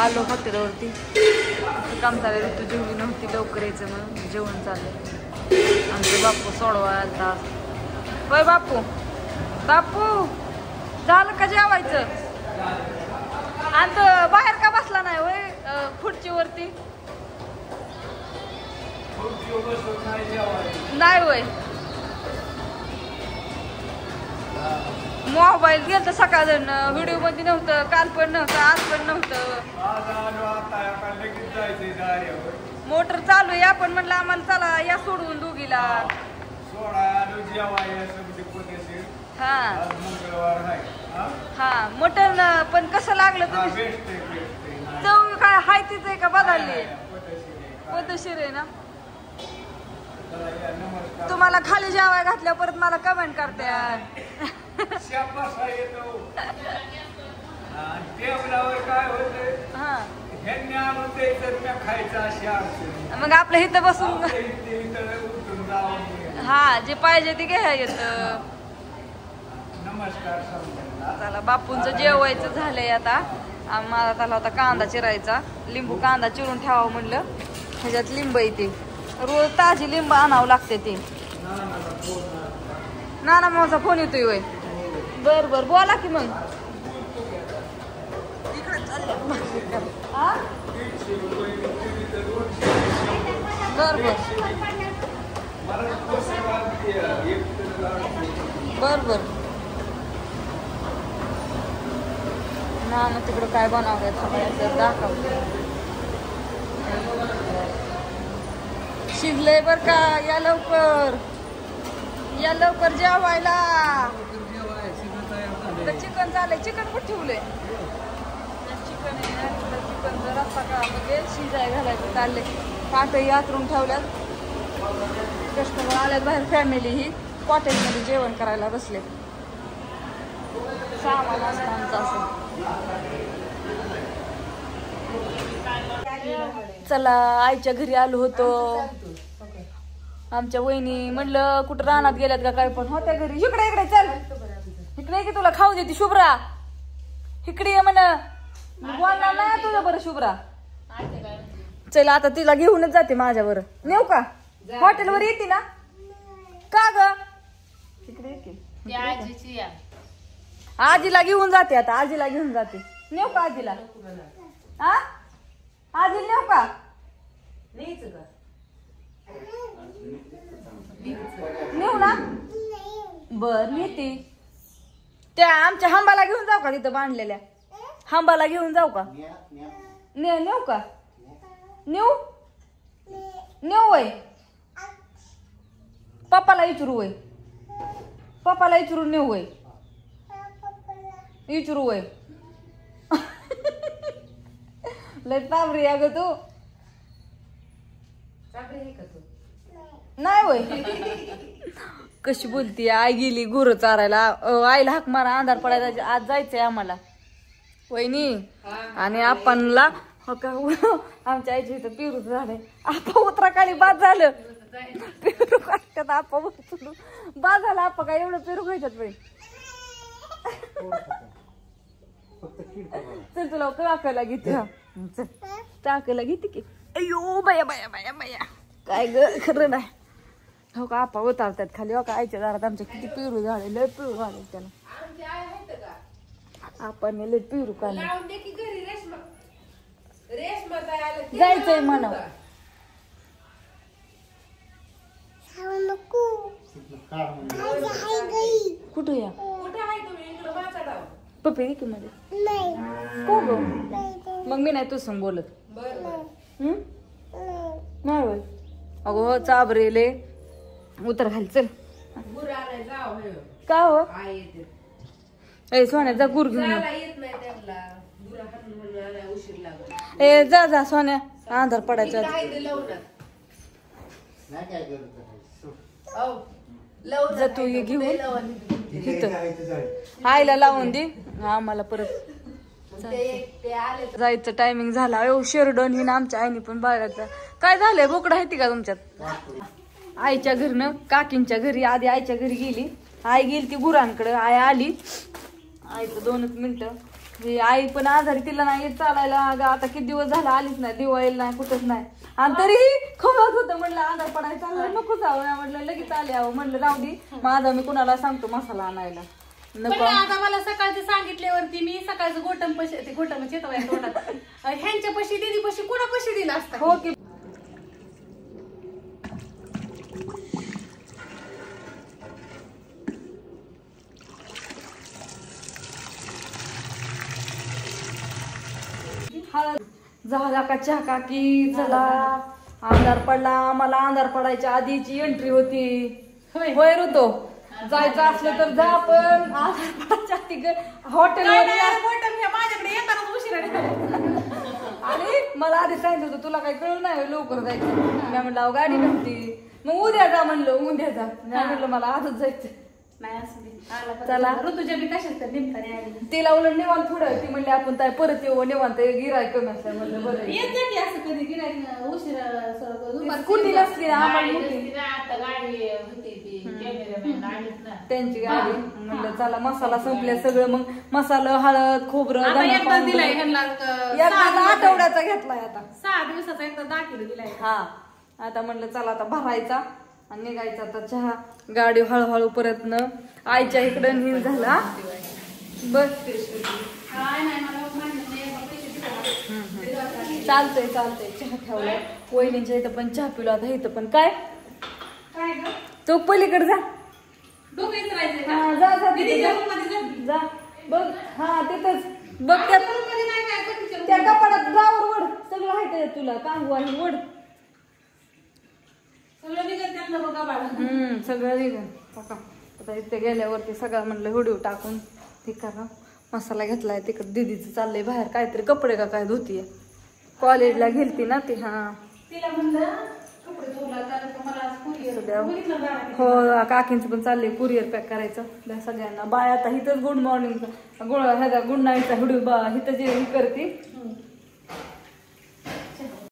आलो हॉटेलवरती. काम चाललं, ऋतू जेवली नव्हती, लवकर यायचं म्हणून जेवण चाललं. आमचं बापू सोडवायला आलता. होय बापू, बापू झालं का जेवायचं? आणि बाहेर का बसला नाही होय खुर्चीवरती? नाही होय. मोबाईल गेलं तर सकाळ व्हिडिओ मध्ये नव्हतं, काल पण नव्हतं, आज पण नव्हतं. मोटर चालू आहे, आपण म्हणलं आम्हाला चला या सोडवून दोघीला. हा हा मटण पण कसं लागलं तुम्ही? चव काय हाय तीच आहे का बदलली? पद्धतशीर आहे ना. तुम्हाला खाली जेवाय घातल्या परत मला कमेंट करते. मग आपल्या इथं बसून हा जे पाहिजे ते घ्या येत. चला बापूंचं जेवायचं झालंय आता. मला त्याला होता कांदा चिरायचा, लिंबू कांदा चिरून ठेवावं म्हणलं. ह्याच्यात लिंब येते, रोज ताजी लिंब आणावं लागते. ते नाना माझा फोन येतोय वय. बर बर बोला की मग. बर बर बर बर. ना मग तिकडं काय बनवलं दाखवते. शिजलंय बर का. या लवकर, या लवकर जेवायला. चिकन झालंय. चिकन कुठे ठेवलंय? चिकन आहे. चिकनचा रस्सा का म्हणजे शिजाय घालायचं चालले. काटही आतरून ठेवल्यात. कस्टमर आल्यात बाहेर. फॅमिली ही हॉटेलमध्ये जेवण करायला बसले. सामान असतं आमचं असं. चला आईच्या घरी आलो होतो. आमच्या वहिनी म्हणलं कुठं रानात गेल्यात का काय, पण होत्या घरी. इकडे इकडे चल, इकडे की तुला खाऊ देते. शुभ्रा इकडे ये म्हण. बोलणार नाही तुझ्या बरं शुभ्रा. चल आता तिला घेऊनच जाते माझ्या बरं. नेऊ का? हॉटेलवर येते ना का ग? इकडे येते. आजीला घेऊन जाते आता. आजीला घेऊन जाते. नेऊ का आजीला? हा आजीला नेऊ का? नेऊ ना. बर नेते. त्या आमच्या हांबाला घेऊन जाऊ का? तिथं बांधलेल्या हांबाला घेऊन जाऊ का? नेऊ का? नेऊ नेऊ वय. पप्पाला विचारू वय. पप्पाला विचारून नेऊ वय. विचारू वय. लय ताबरी आहे ग तू. नाही वय. कशी बोलती. आई गेली गुरं चारायला. आईला हाक मारा, अंधार पडायला आज जायचंय आम्हाला वहिनी. आणि आपणला आमच्या आईच्या इथं पेरू झालंय. आपा उतरा खाली बाद झालं. पेरू काढतात आपा बाद झालं. आपा काय एवढं पेरू खायच्यात बाई. चल तुला टाकायला घेते. चल टाकायला घेते की. अयो बाया बाया बाया बाया काय ग खरं नाही. हो का आपा उतारतात खाली. हो का आईच्या दारात आमच्या किती पेरू झाले. लय पेरू झाले त्याला. आपण लय पेरू काढले. जायचंय म्हणा. कुठे या पप्पी की मध्ये को ग? मग मी नाही तू सांग बोलत. नाही होय. अगो चाबरेले उतर खाली. चल का हो? ए सोन्या जा गुर घेऊन. ए जा जा सोन्या अंधार पडायचा. जा तू ये घेऊन. आईला लावून दे. आम्हाला परत जायचं टायमिंग झाला. शेरडन ही ना आमच्या आईने पण बाळगायचं. काय झालंय? बोकडं आहे का तुमच्यात? आईच्या घरनं काकींच्या घरी. आधी आईच्या घरी गेली. आई गेली ती गुरांकडे. आई आली. आईचं 2 मिनिटं आई पण आजारी, तिला नाही येत चालायला. अगं आता किती दिवस झाला आलीच नाही, दिवाळीला नाही, कुठंच नाही. आणि तरीही खवळत होतं. म्हणलं आजार पडायला चाललं, नको जावं. म्हटलं लगेच आले आहो. म्हणलं राहू दे, माझा मी कुणाला सांगतो मसाला आणायला. नको. आता मला सकाळचं सांगितल्यावरती मी सकाळचं गोटम पशी, ते गोटमच येतो तोंडात, ह्यांच्या पशी दीदी पशी कुणा पशी दिला असता. हो की झाला का चहा काकी? चला अंधार पडला. मला अंधार पडायच्या आधीची एंट्री होती. होय ऋतो, जायचं असलं तर जा, पण अंधार पडायच्या आधी हॉटेल माझ्याकडे येताना उशिरा आणि मला आधी सांगितलं होतं तुला काही कळलं नाही लवकर जायचं. मी म्हणलं गाडी नव्हती. मग उद्या जा म्हणलं, उद्या जा. मी म्हणलं मला आजच जायचं. नाही असं चला ऋतुजा बी कशाच तर निमताने आली. तिला उलट निवांत थोडं. ती म्हणली आपण काय परत येऊ निवांत, गिराय कमी असल्या. म्हणलं बरं येत नाही की असं कधी गिरायक उशिरा स्कूटी नसती ना आम्हाला मोठी, आता गाडी होती ती कॅमेरामॅन आलीच ना त्यांची गाडी. म्हणलं चला मसाला संपल्या सगळं. मग मसाला, हळद, खोबरं, एकदा दिलाय ह्यांना आठवड्याचा घेतलाय आता. 6 दिवसाचा एकदा 10 किलो दिलाय. हा आता म्हणलं चला आता भरायचा आणि निघायचा. आता चहा गाडी हळूहळू परत न आईच्या इकडं हिन झाला. बस चालतंय चालतंय. चहा ठेवलाय वहिनीच्या इथं पण चहा पिलो. आता इथं पण काय तो पलीकडे जा. हा जा जा जा बघ. हा तिथंच बघ त्या कपाडात जावर वड. सगळं आहे तुला कांगू आहे वड. सगळं निघन. आता इथे गेल्यावरती सगळं म्हणलं व्हिडिओ टाकून ते करा. मसाला घेतलाय तिकडे दीदीचं चाललंय बाहेर काहीतरी कपडे का काय धुतीये. कॉलेजला गेलती ना ती. हा हो काकींचं पण चाललंय कुरिअर पॅक करायचं सगळ्यांना. बाय आता इथंच गुड मॉर्निंगचा गुड नाईटचा व्हिडिओ इथं जे करते